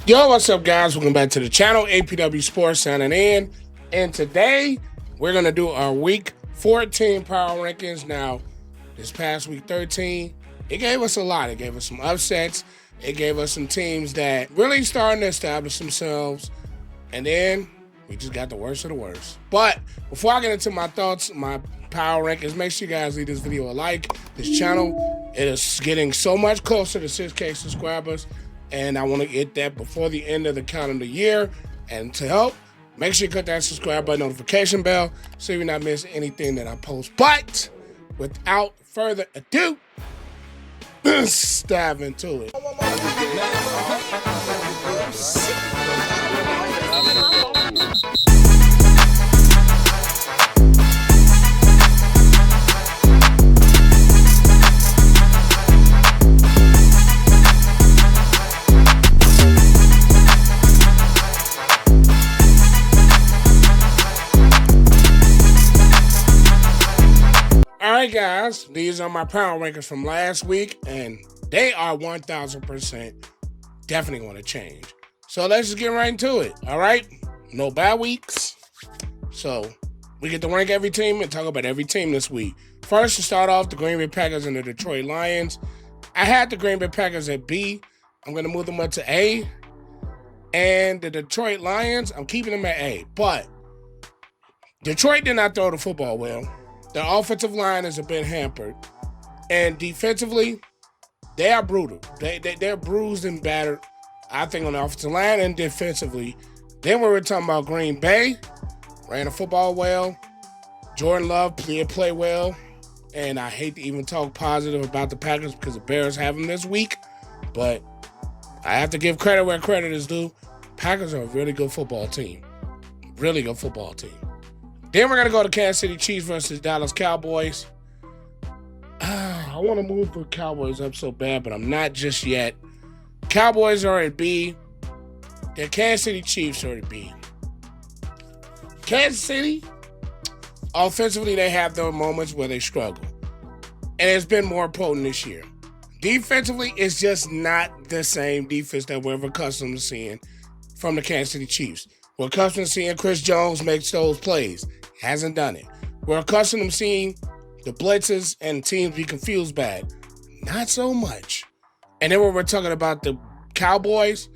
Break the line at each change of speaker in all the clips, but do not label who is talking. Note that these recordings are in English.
Yo, what's up, guys? Welcome back to the channel. APW Sports signing in. And today, we're going to do our Week 14 Power Rankings. Now, this past Week 13, it gave us a lot. It gave us some upsets. It gave us some teams that really starting to establish themselves. And then, we just got the worst of the worst. But, before I get into my thoughts, my Power Rankings, make sure you guys leave this video a like. This channel, it is getting so much closer to 6K subscribers. And I want to get that before the end of the calendar year. And to help, make sure you click that subscribe button, notification bell, so you're not missing anything that I post. But without further ado, let's dive into it. Alright guys, these are my power rankings from last week, and they are 1000% definitely going to change. So let's just get right into it, alright? No bad weeks. So we get to rank every team and talk about every team this week. First, to start off, the Green Bay Packers and the Detroit Lions. I had the Green Bay Packers at B. I'm going to move them up to A. And the Detroit Lions, I'm keeping them at A. But Detroit did not throw the football well. Their offensive line is a bit hampered. And defensively, they are brutal. They're bruised and battered, I think, on the offensive line and defensively. Then we were talking about Green Bay. Ran the football well. Jordan Love play well. And I hate to even talk positive about the Packers because the Bears have them this week. But I have to give credit where credit is due. Packers are a really good football team. Really good football team. Then we're going to go to Kansas City Chiefs versus Dallas Cowboys. I want to move the Cowboys up so bad, but I'm not just yet. Cowboys are at B. The Kansas City Chiefs are at B. Kansas City, offensively, they have their moments where they struggle. And it's been more potent this year. Defensively, it's just not the same defense that we're accustomed to seeing from the Kansas City Chiefs. We're accustomed to seeing Chris Jones make those plays. Hasn't done it. We're accustomed to seeing the blitzes and teams be confused bad. Not so much. And then when we're talking about the Cowboys,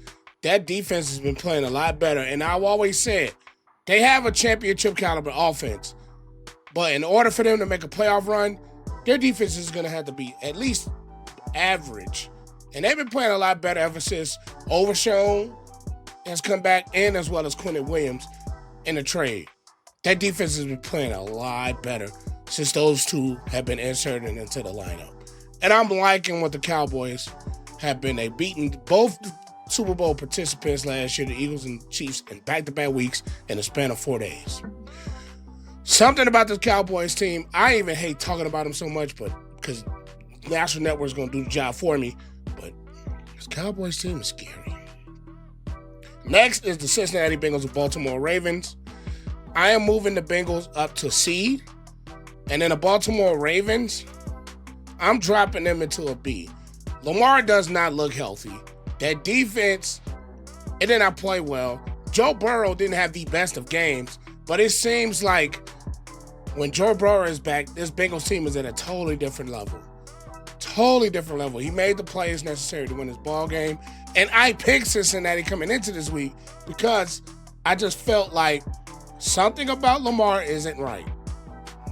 that defense has been playing a lot better. And I've always said, they have a championship caliber offense. But in order for them to make a playoff run, their defense is going to have to be at least average. And they've been playing a lot better ever since Roschon has come back in, as well as Quentin Williams in the trade. That defense has been playing a lot better since those two have been inserted into the lineup. And I'm liking what the Cowboys have been. They've beaten both Super Bowl participants last year, the Eagles and Chiefs, in back-to-back weeks in the span of 4 days. Something about this Cowboys team, I even hate talking about them so much, but because National Network's going to do the job for me, but this Cowboys team is scary. Next is the Cincinnati Bengals and Baltimore Ravens. I am moving the Bengals up to C. And then the Baltimore Ravens, I'm dropping them into a B. Lamar does not look healthy. That defense, it did not play well. Joe Burrow didn't have the best of games, but it seems like when Joe Burrow is back, this Bengals team is at a totally different level. Totally different level. He made the plays necessary to win his ball game. And I picked Cincinnati coming into this week because I just felt like something about Lamar isn't right.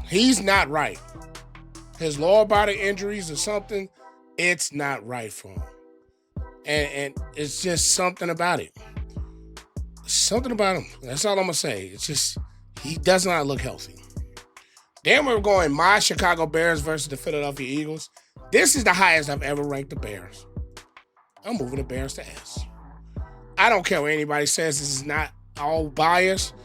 He's not right. His lower body injuries or something, it's not right for him. And it's just something about it. Something about him. That's all I'm going to say. It's just, he does not look healthy. Then we're going my Chicago Bears versus the Philadelphia Eagles. This is the highest I've ever ranked the Bears. I'm moving the Bears to S. I don't care what anybody says. This is not all biased.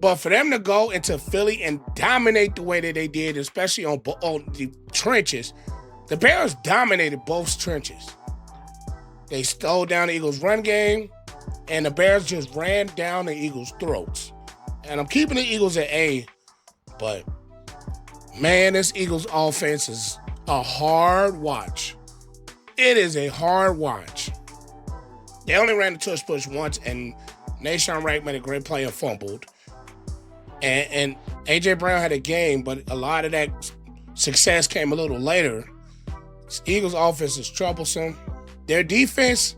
But for them to go into Philly and dominate the way that they did, especially on the trenches, the Bears dominated both trenches. They stole down the Eagles' run game, and the Bears just ran down the Eagles' throats. And I'm keeping the Eagles at A, but man, this Eagles offense is a hard watch. It is a hard watch. They only ran the tush push once, and Nashon Wright made a great play and fumbled. And A.J. Brown had a game, but a lot of that success came a little later. Eagles' offense is troublesome. Their defense,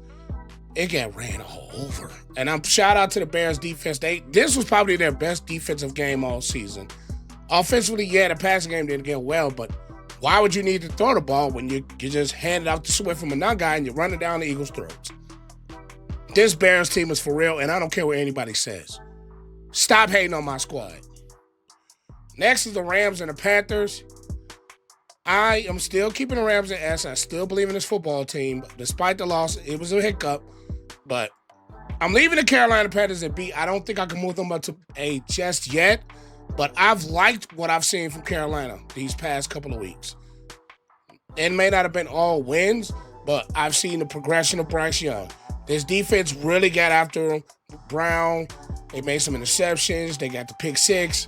it got ran all over. And I'm shout out to the Bears defense. This was probably their best defensive game all season. Offensively, yeah, the passing game didn't get well, but why would you need to throw the ball when you just hand it out to Swift from another guy and you're running down the Eagles' throats? This Bears team is for real, and I don't care what anybody says. Stop hating on my squad. Next is the Rams and the Panthers. I am still keeping the Rams at S. I still believe in this football team. Despite the loss, it was a hiccup. But I'm leaving the Carolina Panthers at B. I don't think I can move them up to A just yet. But I've liked what I've seen from Carolina these past couple of weeks. It may not have been all wins, but I've seen the progression of Bryce Young. This defense really got after Brown. They made some interceptions. They got the pick six.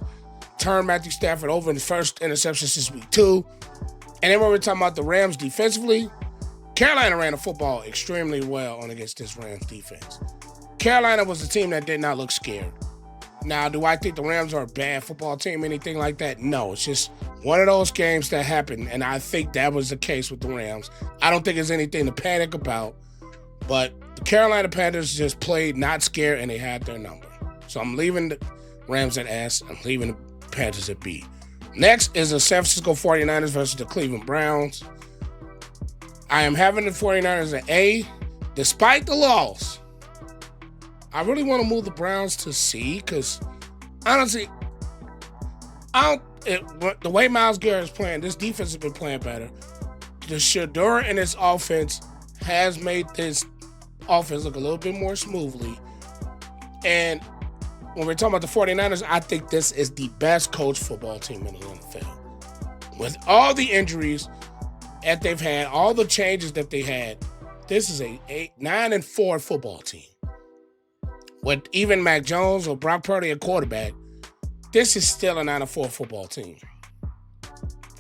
Turned Matthew Stafford over in the first interception since week 2. And then when we're talking about the Rams defensively, Carolina ran the football extremely well on against this Rams defense. Carolina was a team that did not look scared. Now, do I think the Rams are a bad football team, anything like that? No, it's just one of those games that happened, and I think that was the case with the Rams. I don't think there's anything to panic about, but the Carolina Panthers just played not scared, and they had their number. So I'm leaving the Rams at S. I'm leaving the Panthers at B. Next is the San Francisco 49ers versus the Cleveland Browns. I am having the 49ers at A. Despite the loss, I really want to move the Browns to C because, honestly, the way Myles Garrett is playing, this defense has been playing better. The Shador in this offense has made this offense look a little bit more smoothly. And when we're talking about the 49ers, I think this is the best coached football team in the NFL. With all the injuries that they've had, all the changes that they had, this is a 9-4 football team. With even Mac Jones or Brock Purdy at quarterback, this is still a 9-4 football team.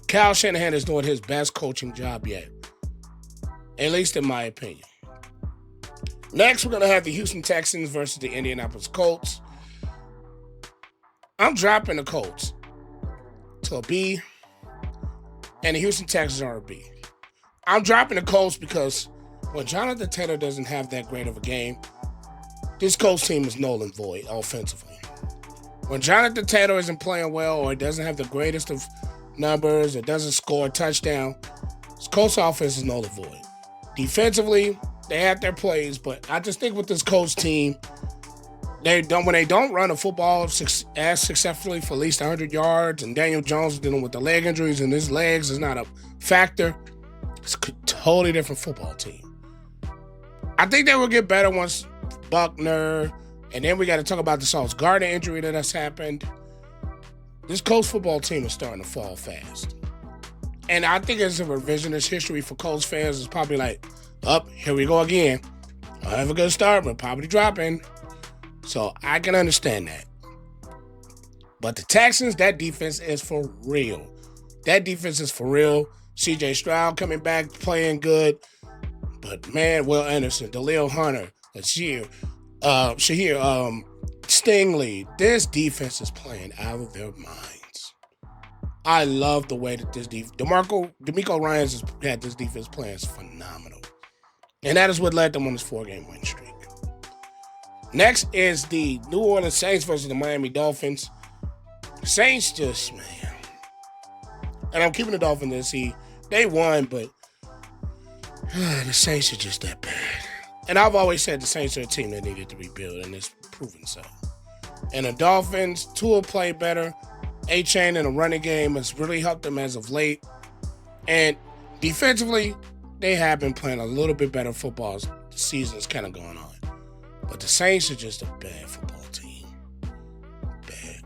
Kyle Shanahan is doing his best coaching job yet, at least in my opinion. Next, we're going to have the Houston Texans versus the Indianapolis Colts. I'm dropping the Colts to a B, and the Houston Texans are a B. I'm dropping the Colts because when Jonathan Taylor doesn't have that great of a game, this Colts team is null and void offensively. When Jonathan Taylor isn't playing well or doesn't have the greatest of numbers or doesn't score a touchdown, this Colts offense is null and void. Defensively, they have their plays, but I just think with this Colts team, when they don't run the football as successfully for at least 100 yards, and Daniel Jones is dealing with the leg injuries and his legs is not a factor, it's a totally different football team. I think they will get better once Buckner, and then we got to talk about the Sauce Gardner injury that has happened. This Colts football team is starting to fall fast. And I think it's a revisionist history for Colts fans. It's probably like, here we go again. I'll have a good start, but probably dropping. So I can understand that. But the Texans, that defense is for real. That defense is for real. C.J. Stroud coming back, playing good. But man, Will Anderson, Daleal Hunter, Shahir, Stingley, this defense is playing out of their minds. I love the way that this defense, DeMeco Ryans has had this defense playing is phenomenal. And that is what led them on this 4-game win streak. Next is the New Orleans Saints versus the Miami Dolphins. Saints just, man. And I'm keeping the Dolphins in C. They won, but the Saints are just that bad. And I've always said the Saints are a team that needed to rebuild, and it's proven so. And the Dolphins, Tua played better. A-Chain in the running game has really helped them as of late. And defensively, they have been playing a little bit better football as the season's kind of going on. But the Saints are just a bad football team. Bad.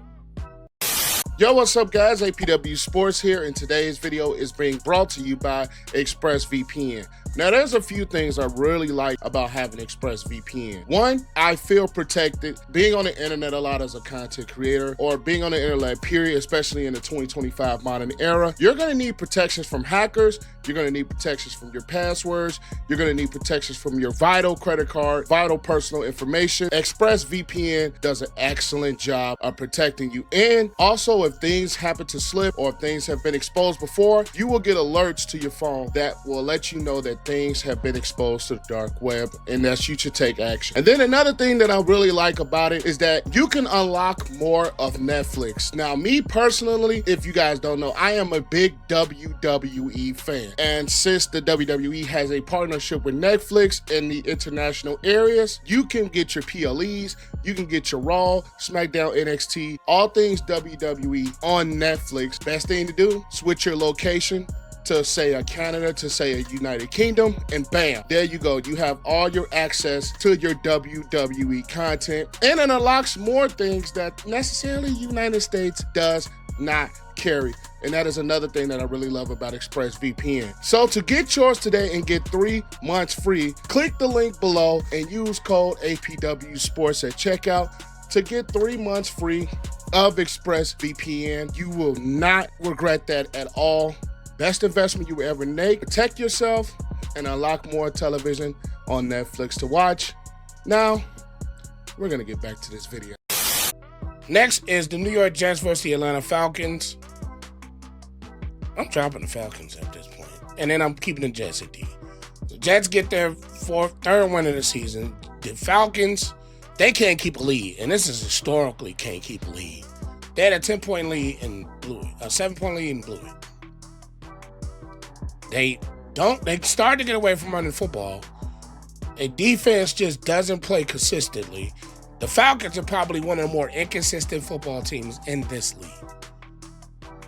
Yo, what's up, guys? APW Sports here, and today's video is being brought to you by ExpressVPN. Now, there's a few things I really like about having ExpressVPN. One, I feel protected. Being on the internet a lot as a content creator, or being on the internet period, especially in the 2025 modern era, you're gonna need protections from hackers, you're gonna need protections from your passwords, you're gonna need protections from your vital credit card, vital personal information. ExpressVPN does an excellent job of protecting you. And also, if things happen to slip or if things have been exposed before, you will get alerts to your phone that will let you know that things have been exposed to the dark web and that you should take action. And then another thing that I really like about it is that you can unlock more of Netflix. Now, me personally, if you guys don't know, I am a big WWE fan. And since the WWE has a partnership with Netflix in the international areas, you can get your PLEs, you can get your Raw, SmackDown, NXT, all things WWE on Netflix. Best thing to do, switch your location to say a Canada, to say a United Kingdom, and bam, there you go. You have all your access to your WWE content, and it unlocks more things that necessarily United States does not carry. And that is another thing that I really love about ExpressVPN. So to get yours today and get 3 months free, click the link below and use code APW Sports at checkout to get 3 months free of ExpressVPN. You will not regret that at all. Best investment you will ever make. Protect yourself and unlock more television on Netflix to watch. Now, we're gonna get back to this video.
Next is the New York Jets versus the Atlanta Falcons. I'm dropping the Falcons at this point, and then I'm keeping the Jets at D. The Jets get their third win of the season. The Falcons, they can't keep a lead, and this is historically can't keep a lead. They had a 10-point lead and blew it, a 7-point lead and blew it. They started to get away from running football. A defense just doesn't play consistently. The Falcons are probably one of the more inconsistent football teams in this league.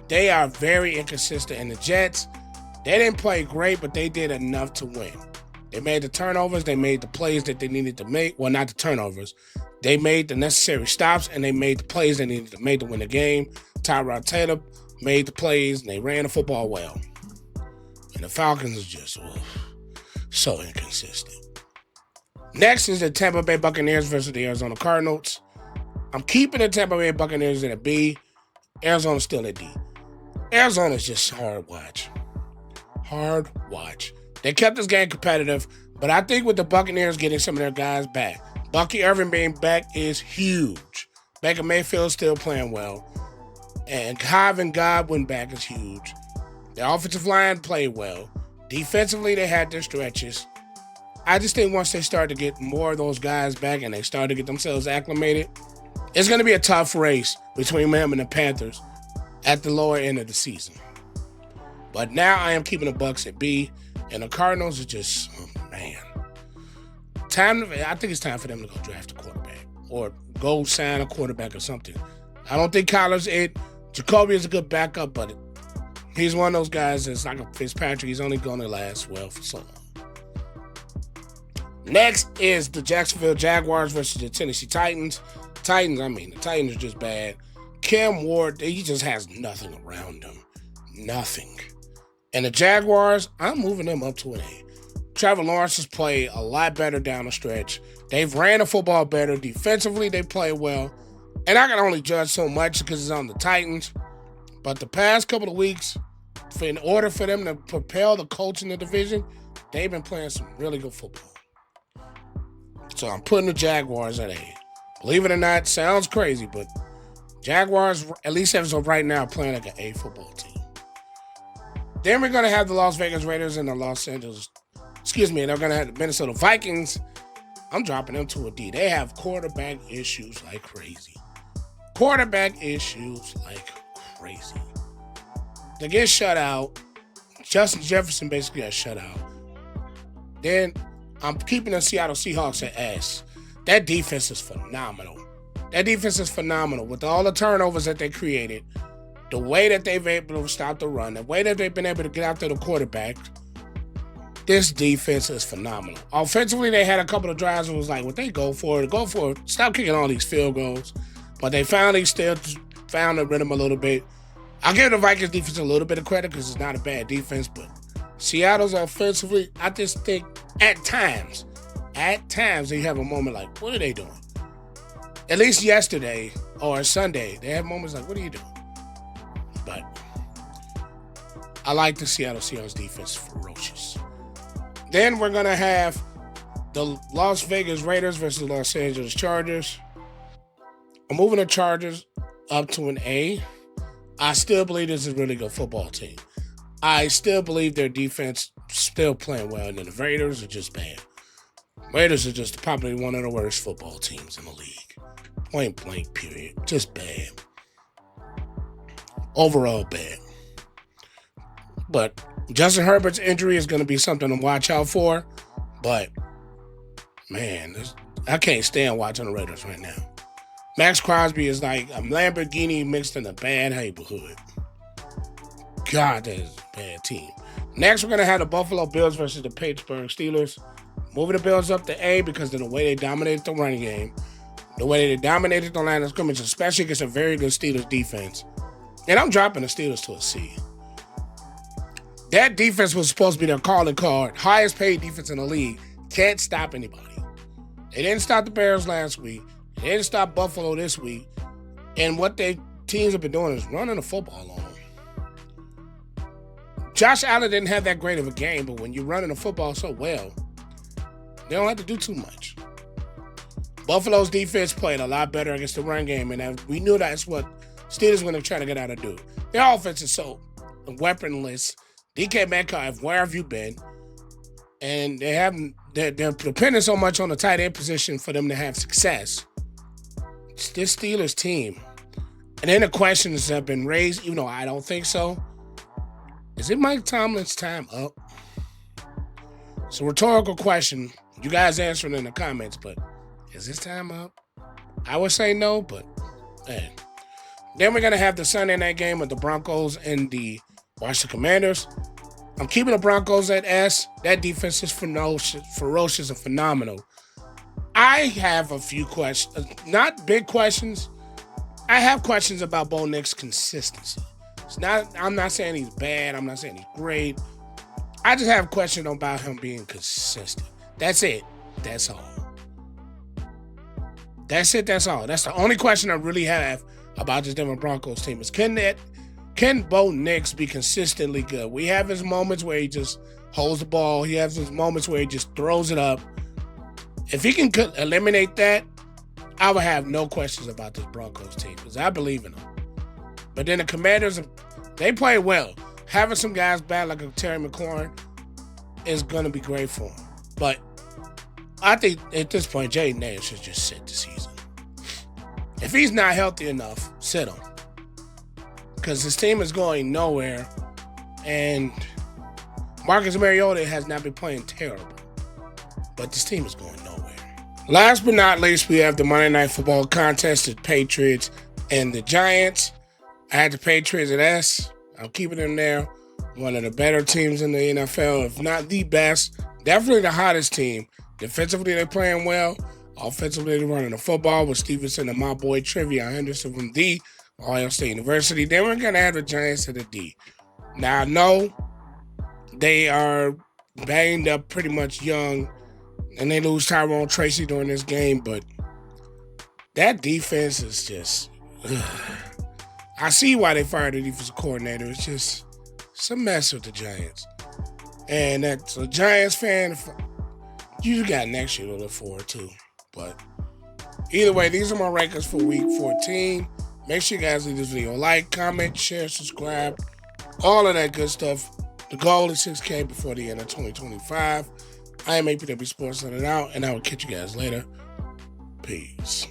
They are very inconsistent. And the Jets, they didn't play great, but they did enough to win. They made the turnovers. They made the plays that they needed to make. Well, not the turnovers. They made the necessary stops, and they made the plays they needed to make to win the game. Tyrod Taylor made the plays, and they ran the football well. And the Falcons are just so inconsistent. Next is the Tampa Bay Buccaneers versus the Arizona Cardinals. I'm keeping the Tampa Bay Buccaneers at a B. Arizona's still at D. Arizona's just hard watch. Hard watch. They kept this game competitive, but I think with the Buccaneers getting some of their guys back, Bucky Irvin being back is huge. Baker Mayfield's still playing well. And Kevin Godwin back is huge. The offensive line played well. Defensively, they had their stretches. I just think once they start to get more of those guys back and they start to get themselves acclimated, it's going to be a tough race between them and the Panthers at the lower end of the season. But now I am keeping the Bucs at B, and the Cardinals are just, I think it's time for them to go draft a quarterback or go sign a quarterback or something. I don't think Kyler's it. Jacoby is a good backup, but he's one of those guys that's like a Fitzpatrick. He's only going to last well for so long. Next is the Jacksonville Jaguars versus the Tennessee Titans. The Titans are just bad. Cam Ward, he just has nothing around him. Nothing. And the Jaguars, I'm moving them up to an A. Trevor Lawrence has played a lot better down the stretch. They've ran the football better. Defensively, they play well. And I can only judge so much because it's on the Titans. But the past couple of weeks, in order for them to propel the coach in the division, they've been playing some really good football. So I'm putting the Jaguars at A. Believe it or not, sounds crazy, but Jaguars, at least as of right now, playing like an A football team. Then we're going to have the Las Vegas Raiders and the they're going to have the Minnesota Vikings. I'm dropping them to a D. They have quarterback issues like crazy. They get shut out. Justin Jefferson basically got shut out. Then I'm keeping the Seattle Seahawks at S. That defense is phenomenal. With all the turnovers that they created, the way that they've been able to stop the run, the way that they've been able to get after the quarterback, this defense is phenomenal. Offensively, they had a couple of drives where it was like, well, they go for it. Stop kicking all these field goals. But they finally still found the rhythm a little bit. I'll give the Vikings defense a little bit of credit because it's not a bad defense, but Seattle's offensively, I just think at times they have a moment like, what are they doing? At least yesterday or Sunday, they have moments like, what are you doing? But I like the Seattle Seahawks defense, ferocious. Then we're going to have the Las Vegas Raiders versus Los Angeles Chargers. I'm moving the Chargers up to an A. I still believe this is a really good football team. I still believe their defense still playing well, and then the Raiders are just bad. Raiders are just probably one of the worst football teams in the league. Point blank, period. Just bad. Overall bad. But Justin Herbert's injury is going to be something to watch out for. But, man, I can't stand watching the Raiders right now. Max Crosby is like a Lamborghini mixed in a bad neighborhood. God, that is a bad team. Next, we're going to have the Buffalo Bills versus the Pittsburgh Steelers. Moving the Bills up to A because of the way they dominated the running game, the way they dominated the line of scrimmage, especially against a very good Steelers defense. And I'm dropping the Steelers to a C. That defense was supposed to be their calling card. Highest paid defense in the league. Can't stop anybody. They didn't stop the Bears last week. They didn't stop Buffalo this week. And what their teams have been doing is running the football on them. Josh Allen didn't have that great of a game, but when you're running the football so well, they don't have to do too much. Buffalo's defense played a lot better against the run game, and we knew that's what Steelers were going to try to get out of do. Their offense is so weaponless. DK Metcalf, where have you been? And they're depending so much on the tight end position for them to have success. It's this Steelers team. And then the questions have been raised, even though I don't think so. Is it Mike Tomlin's time up? It's a rhetorical question. You guys answer it in the comments, but is his time up? I would say no, but man. Then we're going to have the Sunday night game with the Broncos and the Washington Commanders. I'm keeping the Broncos at S. That defense is ferocious and phenomenal. I have a few questions, not big questions. I have questions about Bo Nix's consistency. I'm not saying he's bad. I'm not saying he's great. I just have questions about him being consistent. That's it. That's all. That's it. That's all. That's the only question I really have about this Denver Broncos team is can Bo Nix be consistently good? We have his moments where he just holds the ball. He has his moments where he just throws it up. If he can eliminate that, I would have no questions about this Broncos team because I believe in them. But then the Commanders, they play well. Having some guys back like a Terry McLaurin is going to be great for him. But I think at this point, Jaden Nash should just sit the season. If he's not healthy enough, sit him. Because his team is going nowhere. And Marcus Mariota has not been playing terrible. But this team is going nowhere. Last but not least, we have the Monday Night Football contest, the Patriots and the Giants. I had the Patriots at S. I'm keeping them there. One of the better teams in the NFL, if not the best. Definitely the hottest team. Defensively, they're playing well. Offensively, they're running the football with Stevenson and my boy Trevion Henderson from the Ohio State University. Then we're going to have the Giants at the D. Now, I know they are banged up, pretty much young, and they lose Tyrone Tracy during this game, but that defense is just... I see why they fired the defensive coordinator. It's a mess with the Giants. And that's a Giants fan. You got next year to look forward to. But either way, these are my rankings for week 14. Make sure you guys leave this video a like, comment, share, subscribe, all of that good stuff. The goal is 6K before the end of 2025. I am APW Sports Letting Out, and I will catch you guys later. Peace.